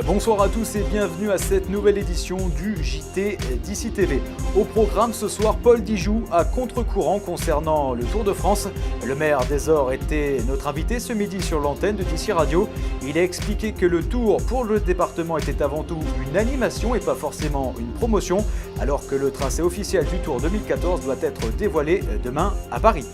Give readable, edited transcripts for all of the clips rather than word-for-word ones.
Bonsoir à tous et bienvenue à cette nouvelle édition du JT d'ICI TV. Au programme ce soir, Paul Dijoux à contre-courant concernant le Tour de France. Le maire des Ors était notre invité ce midi sur l'antenne de d'ICI Radio. Il a expliqué que le Tour pour le département était avant tout une animation et pas forcément une promotion, alors que le tracé officiel du Tour 2014 doit être dévoilé demain à Paris.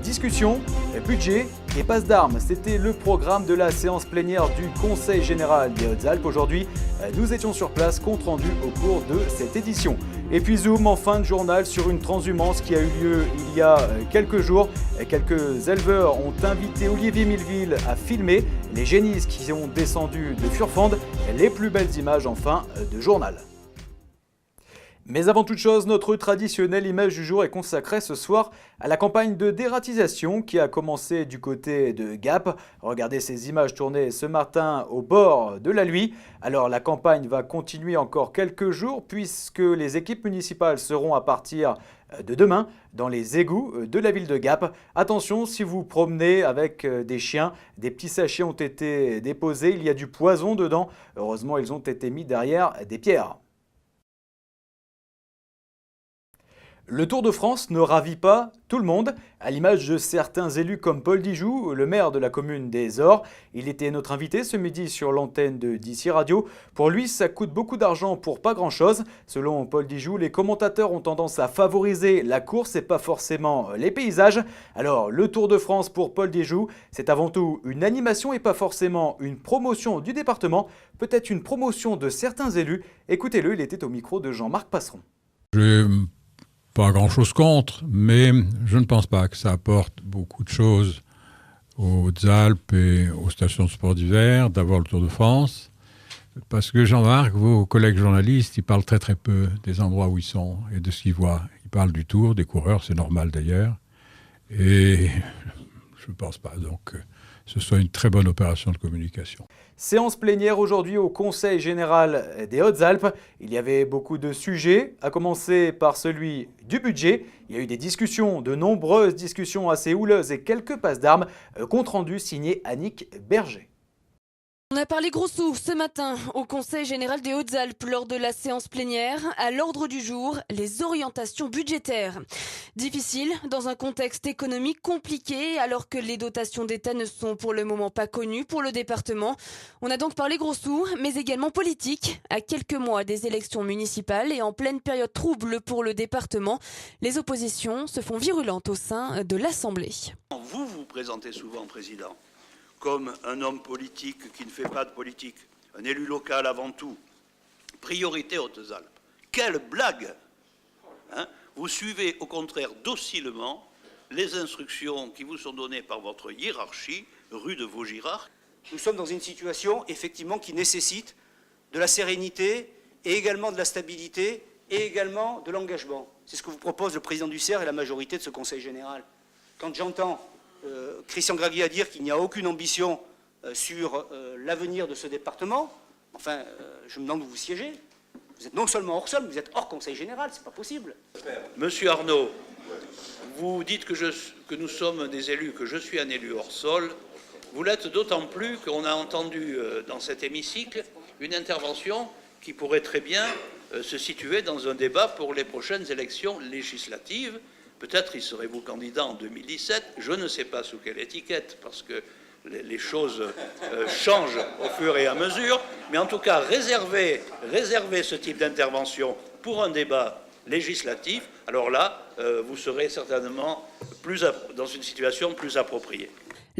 Discussion, budget et passe d'armes, c'était le programme de la séance plénière du Conseil général des Hautes-Alpes. Aujourd'hui, nous étions sur place, compte rendu au cours de cette édition. Et puis zoom en fin de journal sur une transhumance qui a eu lieu il y a quelques jours. Quelques éleveurs ont invité Olivier Milleville à filmer les génisses qui ont descendu de Furfande. Les plus belles images en fin de journal. Mais avant toute chose, notre traditionnelle image du jour est consacrée ce soir à la campagne de dératisation qui a commencé du côté de Gap. Regardez ces images tournées ce matin au bord de la Luye. Alors la campagne va continuer encore quelques jours puisque les équipes municipales seront à partir de demain dans les égouts de la ville de Gap. Attention, si vous promenez avec des chiens, des petits sachets ont été déposés, il y a du poison dedans. Heureusement, ils ont été mis derrière des pierres. Le Tour de France ne ravit pas tout le monde, à l'image de certains élus comme Paul Dijoux, le maire de la commune des Ors. Il était notre invité ce midi sur l'antenne de d'ICI Radio. Pour lui, ça coûte beaucoup d'argent pour pas grand-chose. Selon Paul Dijoux, les commentateurs ont tendance à favoriser la course et pas forcément les paysages. Alors, le Tour de France pour Paul Dijoux, c'est avant tout une animation et pas forcément une promotion du département, peut-être une promotion de certains élus. Écoutez-le, il était au micro de Jean-Marc Passeron. Pas grand-chose contre, mais je ne pense pas que ça apporte beaucoup de choses aux Hautes-Alpes et aux stations de sport d'hiver, d'avoir le Tour de France. Parce que Jean-Marc, vos collègues journalistes, ils parlent très très peu des endroits où ils sont et de ce qu'ils voient. Ils parlent du Tour, des coureurs, c'est normal d'ailleurs. Et je ne pense pas donc que ce soit une très bonne opération de communication. Séance plénière aujourd'hui au Conseil général des Hautes-Alpes. Il y avait beaucoup de sujets, à commencer par celui du budget. Il y a eu des discussions, de nombreuses discussions assez houleuses et quelques passes d'armes. Compte rendu signé Annick Berger. On a parlé gros sous ce matin au Conseil général des Hautes-Alpes lors de la séance plénière. À l'ordre du jour, les orientations budgétaires. Difficile dans un contexte économique compliqué alors que les dotations d'État ne sont pour le moment pas connues pour le département. On a donc parlé gros sous, mais également politique. À quelques mois des élections municipales et en pleine période trouble pour le département, les oppositions se font virulentes au sein de l'Assemblée. Vous vous présentez souvent, Président, comme un homme politique qui ne fait pas de politique, un élu local avant tout, priorité Hautes-Alpes. Quelle blague, hein? Vous suivez au contraire docilement les instructions qui vous sont données par votre hiérarchie, rue de Vaugirard. Nous sommes dans une situation effectivement qui nécessite de la sérénité et également de la stabilité et également de l'engagement. C'est ce que vous propose le président du CER et la majorité de ce Conseil général. Quand j'entends Christian Gragui dire qu'il n'y a aucune ambition sur l'avenir de ce département, enfin, je me demande où vous siégez. Vous êtes non seulement hors sol, mais vous êtes hors Conseil général, c'est pas possible. Monsieur Arnaud, vous dites que nous sommes des élus, que je suis un élu hors sol. Vous l'êtes d'autant plus qu'on a entendu dans cet hémicycle une intervention qui pourrait très bien se situer dans un débat pour les prochaines élections législatives. Peut-être y serez-vous candidat en 2017, je ne sais pas sous quelle étiquette, parce que les choses changent au fur et à mesure, mais en tout cas, réserver ce type d'intervention pour un débat législatif, alors là, vous serez certainement dans une situation plus appropriée.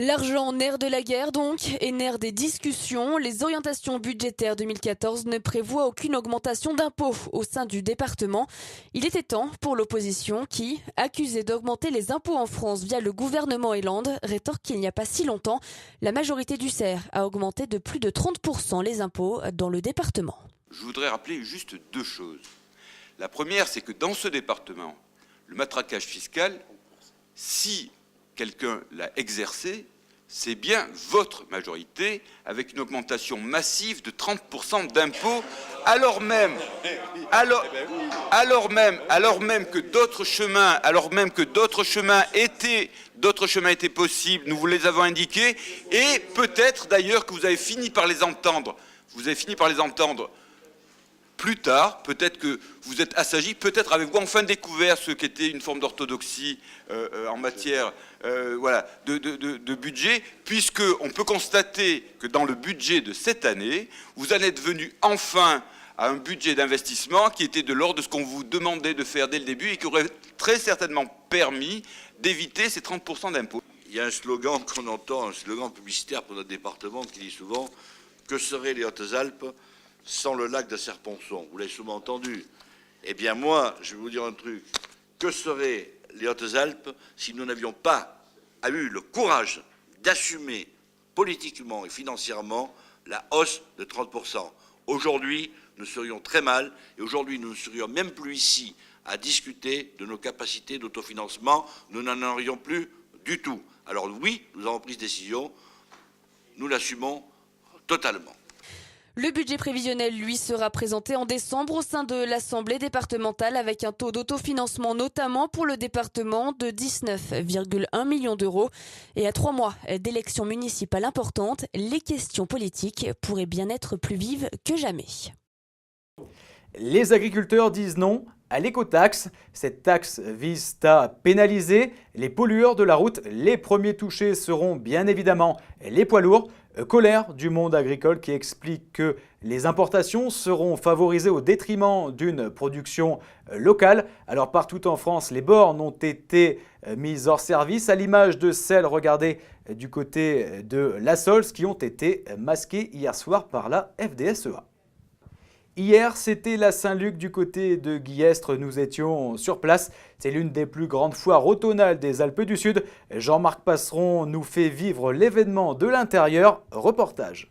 L'argent, nerf de la guerre donc, et nerf des discussions. Les orientations budgétaires 2014 ne prévoient aucune augmentation d'impôts au sein du département. Il était temps pour l'opposition qui, accusée d'augmenter les impôts en France via le gouvernement Hollande, rétorque qu'il n'y a pas si longtemps, la majorité du CER a augmenté de plus de 30% les impôts dans le département. Je voudrais rappeler juste deux choses. La première, c'est que dans ce département, le matraquage fiscal, si quelqu'un l'a exercé, c'est bien votre majorité, avec une augmentation massive de 30% d'impôts, alors même que d'autres chemins étaient possibles, nous vous les avons indiqués, et peut-être d'ailleurs que vous avez fini par les entendre vous avez fini par les entendre plus tard. Peut-être que vous êtes assagi, peut-être avez-vous enfin découvert ce qu'était une forme d'orthodoxie en matière de budget, puisqu'on peut constater que dans le budget de cette année, vous en êtes venu enfin à un budget d'investissement qui était de l'ordre de ce qu'on vous demandait de faire dès le début et qui aurait très certainement permis d'éviter ces 30% d'impôts. Il y a un slogan qu'on entend, un slogan publicitaire pour notre département qui dit souvent « Que seraient les Hautes-Alpes sans le lac de Serponçon ?» Vous l'avez souvent entendu. Eh bien moi, je vais vous dire un truc. Que seraient les Hautes-Alpes si nous n'avions pas eu le courage d'assumer politiquement et financièrement la hausse de 30%. Aujourd'hui, nous serions très mal et aujourd'hui, nous ne serions même plus ici à discuter de nos capacités d'autofinancement. Nous n'en aurions plus du tout. Alors oui, nous avons pris cette décision, nous l'assumons totalement. Le budget prévisionnel, lui, sera présenté en décembre au sein de l'Assemblée départementale avec un taux d'autofinancement notamment pour le département de 19,1 millions d'euros. Et à 3 mois d'élections municipales importantes, les questions politiques pourraient bien être plus vives que jamais. Les agriculteurs disent non à l'écotaxe. Cette taxe vise à pénaliser les pollueurs de la route. Les premiers touchés seront bien évidemment les poids lourds. Colère du monde agricole qui explique que les importations seront favorisées au détriment d'une production locale. Alors partout en France, les bornes ont été mises hors service à l'image de celles, regardez, du côté de la Sols qui ont été masquées hier soir par la FDSEA. Hier, c'était la Saint-Luc du côté de Guillestre. Nous étions sur place. C'est l'une des plus grandes foires automnales des Alpes du Sud. Jean-Marc Passeron nous fait vivre l'événement de l'intérieur. Reportage.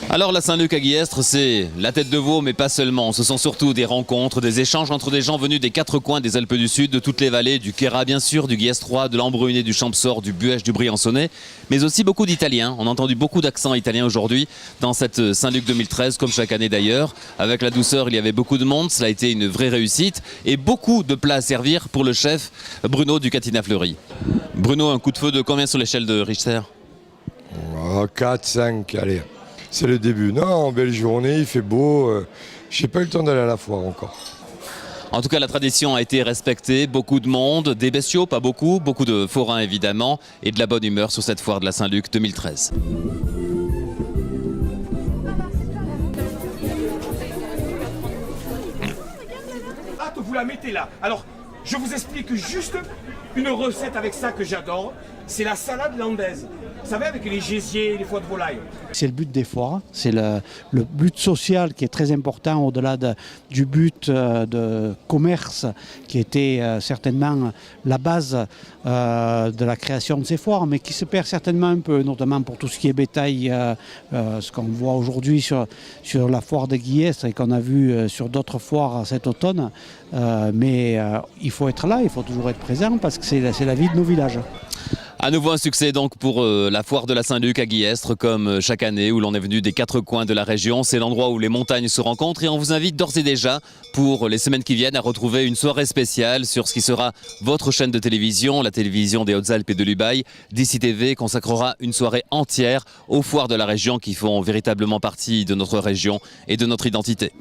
Alors la Saint-Luc à Guillestre, c'est la tête de veau, mais pas seulement. Ce sont surtout des rencontres, des échanges entre des gens venus des 4 coins des Alpes du Sud, de toutes les vallées, du Queyras bien sûr, du Guillestrois, de l'Embruiné, du Champsaur, du Buèche, du Briançonnais, mais aussi beaucoup d'Italiens. On a entendu beaucoup d'accents italiens aujourd'hui dans cette Saint-Luc 2013, comme chaque année d'ailleurs. Avec la douceur, il y avait beaucoup de monde, cela a été une vraie réussite et beaucoup de plats à servir pour le chef Bruno du Catina Fleury. Bruno, un coup de feu de combien sur l'échelle de Richter? 4, 5, allez. C'est le début. Non, belle journée, il fait beau. J'ai pas eu le temps d'aller à la foire encore. En tout cas, la tradition a été respectée. Beaucoup de monde, des bestiaux, pas beaucoup, beaucoup de forains évidemment, et de la bonne humeur sur cette foire de la Saint-Luc 2013. Ah, vous la mettez là. Alors, je vous explique juste une recette avec ça que j'adore. C'est la salade landaise. Vous savez, avec les gésiers et les foies de volaille. C'est le but des foires, c'est le but social qui est très important au-delà du but de commerce qui était certainement la base de la création de ces foires, mais qui se perd certainement un peu, notamment pour tout ce qui est bétail, ce qu'on voit aujourd'hui sur la foire de Guillestre et qu'on a vu sur d'autres foires cet automne. Mais il faut être là, il faut toujours être présent parce que c'est la vie de nos villages. À nouveau un succès donc pour la foire de la Saint-Luc à Guillestre, comme chaque année où l'on est venu des 4 coins de la région. C'est l'endroit où les montagnes se rencontrent et on vous invite d'ores et déjà pour les semaines qui viennent à retrouver une soirée spéciale sur ce qui sera votre chaîne de télévision, la télévision des Hautes-Alpes et de l'Ubaye. DC TV consacrera une soirée entière aux foires de la région qui font véritablement partie de notre région et de notre identité.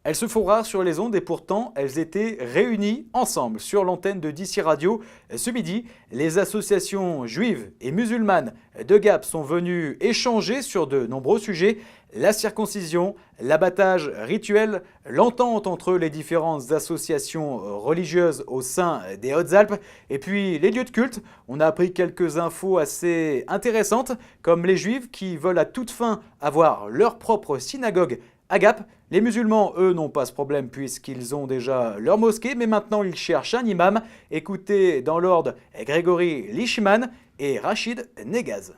Elles se font rares sur les ondes et pourtant elles étaient réunies ensemble sur l'antenne de DC Radio. Ce midi, les associations juives et musulmanes de Gap sont venues échanger sur de nombreux sujets. La circoncision, l'abattage rituel, l'entente entre les différentes associations religieuses au sein des Hautes-Alpes et puis les lieux de culte. On a appris quelques infos assez intéressantes comme les juifs qui veulent à toute fin avoir leur propre synagogue à Gap. Les musulmans, eux, n'ont pas ce problème puisqu'ils ont déjà leur mosquée, mais maintenant ils cherchent un imam. Écoutez dans l'ordre Grégory Lichman et Rachid Negaz.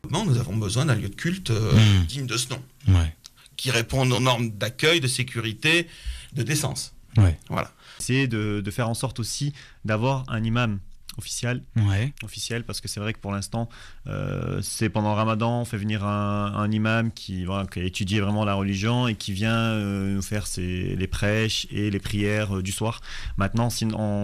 Nous avons besoin d'un lieu de culte digne de ce nom, qui réponde aux normes d'accueil, de sécurité, de décence. Voilà. Essayer de faire en sorte aussi d'avoir un imam officielle. Ouais. Officielle, parce que c'est vrai que pour l'instant, c'est pendant le Ramadan, on fait venir un imam qui a étudié vraiment la religion et qui vient nous faire les prêches et les prières du soir. Maintenant,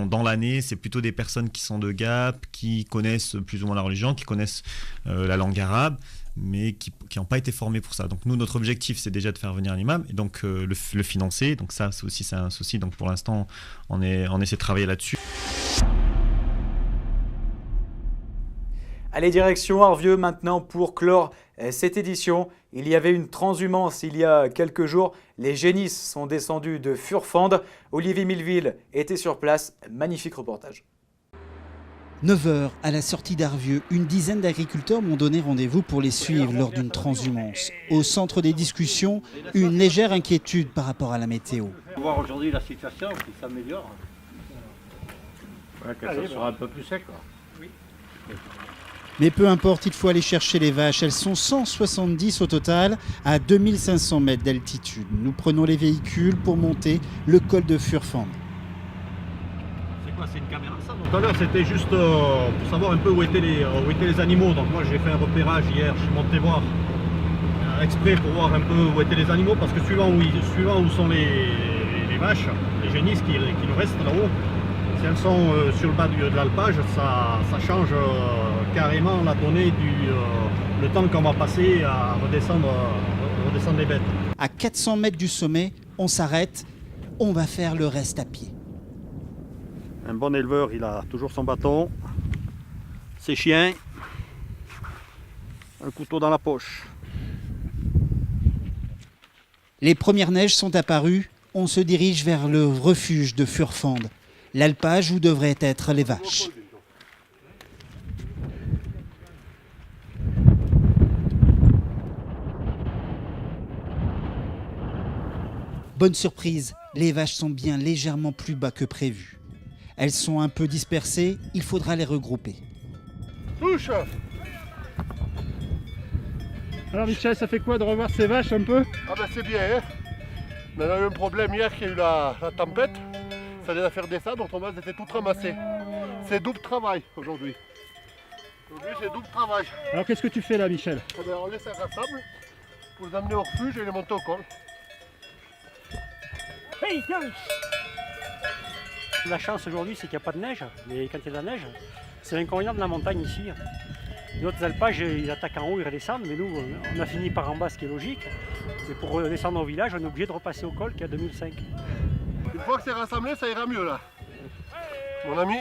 dans l'année, c'est plutôt des personnes qui sont de Gap, qui connaissent plus ou moins la religion, qui connaissent la langue arabe, mais qui n'ont pas été formés pour ça. Donc nous, notre objectif, c'est déjà de faire venir un imam et donc le financer. Donc ça, c'est un souci. Donc pour l'instant, on essaie de travailler là-dessus. Allez, direction Arvieux maintenant pour clore cette édition. Il y avait une transhumance il y a quelques jours. Les génisses sont descendus de Furfande. Olivier Milleville était sur place. Magnifique reportage. 9h, à la sortie d'Arvieux, une dizaine d'agriculteurs m'ont donné rendez-vous pour les suivre lors d'une transhumance. Au centre des discussions, une légère inquiétude par rapport à la météo. On va voir aujourd'hui la situation qui s'améliore. Ouais, que ça sera un peu plus sec, quoi. Oui. Mais peu importe, il faut aller chercher les vaches. Elles sont 170 au total, à 2500 mètres d'altitude. Nous prenons les véhicules pour monter le col de Furfande. C'est une caméra ça. Tout à l'heure c'était juste pour savoir un peu où étaient les animaux. Donc moi j'ai fait un repérage hier, je suis monté voir exprès pour voir un peu où étaient les animaux parce que suivant où sont les vaches, les génisses qui nous restent là-haut, si elles sont sur le bas de l'alpage, ça change carrément la donnée le temps qu'on va passer à redescendre les bêtes. À 400 mètres du sommet, on s'arrête, on va faire le reste à pied. Un bon éleveur, il a toujours son bâton, ses chiens, un couteau dans la poche. Les premières neiges sont apparues, on se dirige vers le refuge de Furfande, l'alpage où devraient être les vaches. Bonne surprise, les vaches sont bien légèrement plus bas que prévu. Elles sont un peu dispersées, il faudra les regrouper. Touche! Alors Michel, ça fait quoi de revoir ces vaches un peu? Ah ben c'est bien, hein. Mais on a eu un problème hier qu'il y a eu la tempête. Ça les a fait descendre, autrement elles étaient toutes ramassées. C'est double travail aujourd'hui. Aujourd'hui c'est double travail. Alors qu'est-ce que tu fais là Michel? Eh ben, on les rassemble pour les amener au refuge et les monter au col. Hey, tiens. La chance aujourd'hui, c'est qu'il n'y a pas de neige, mais quand il y a de la neige, c'est l'inconvénient de la montagne ici. Les autres alpages, ils attaquent en haut, ils redescendent, mais nous, on a fini par en bas, ce qui est logique. Et pour redescendre au village, on est obligé de repasser au col qui est à 2005. Une fois que c'est rassemblé, ça ira mieux là. Mon ami.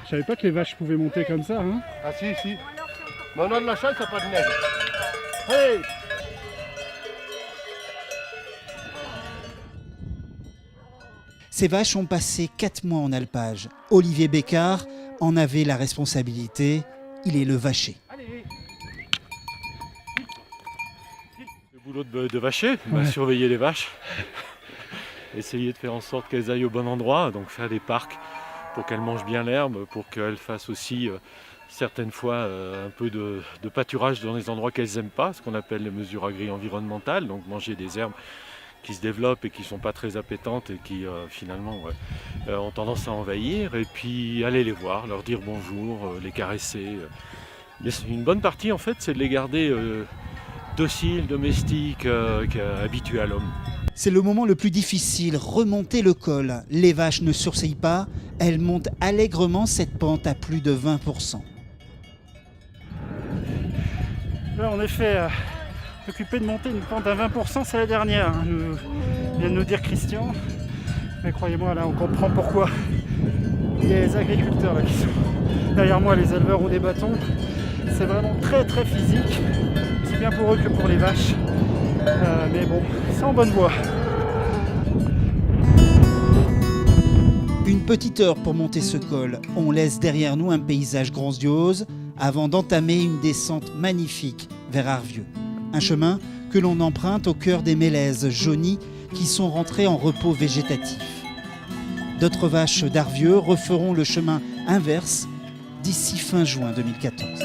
Je savais pas que les vaches pouvaient monter comme ça, hein? Ah si. Mais on a de la chance, il n'y a pas de neige. Hey! Ces vaches ont passé 4 mois en alpage. Olivier Bécard en avait la responsabilité. Il est le vacher. Le boulot de vacher, surveiller les vaches, essayer de faire en sorte qu'elles aillent au bon endroit, donc faire des parcs pour qu'elles mangent bien l'herbe, pour qu'elles fassent aussi certaines fois un peu de pâturage dans les endroits qu'elles n'aiment pas, ce qu'on appelle les mesures agri-environnementales, donc manger des herbes qui se développent et qui ne sont pas très appétantes et qui finalement ont tendance à envahir, et puis aller les voir, leur dire bonjour, les caresser. Une bonne partie en fait c'est de les garder dociles, domestiques, habitués à l'homme. C'est le moment le plus difficile, remonter le col. Les vaches ne surseillent pas, elles montent allègrement cette pente à plus de 20%. Là en effet, occupé de monter une pente à 20%, c'est la dernière, vient de nous dire Christian. Mais croyez-moi, là on comprend pourquoi. Les agriculteurs là, qui sont derrière moi, les éleveurs ont des bâtons. C'est vraiment très très physique, aussi bien pour eux que pour les vaches. Mais bon, c'est en bonne voie. Une petite heure pour monter ce col. On laisse derrière nous un paysage grandiose avant d'entamer une descente magnifique vers Arvieux. Un chemin que l'on emprunte au cœur des mélèzes jaunies qui sont rentrées en repos végétatif. D'autres vaches d'Arvieux referont le chemin inverse d'ici fin juin 2014.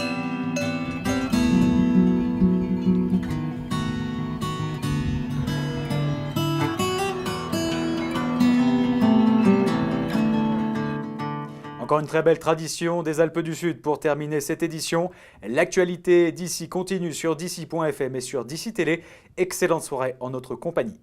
Encore une très belle tradition des Alpes du Sud pour terminer cette édition. L'actualité d'ici continue sur d'ici.fm et sur d'ici Télé. Excellente soirée en notre compagnie.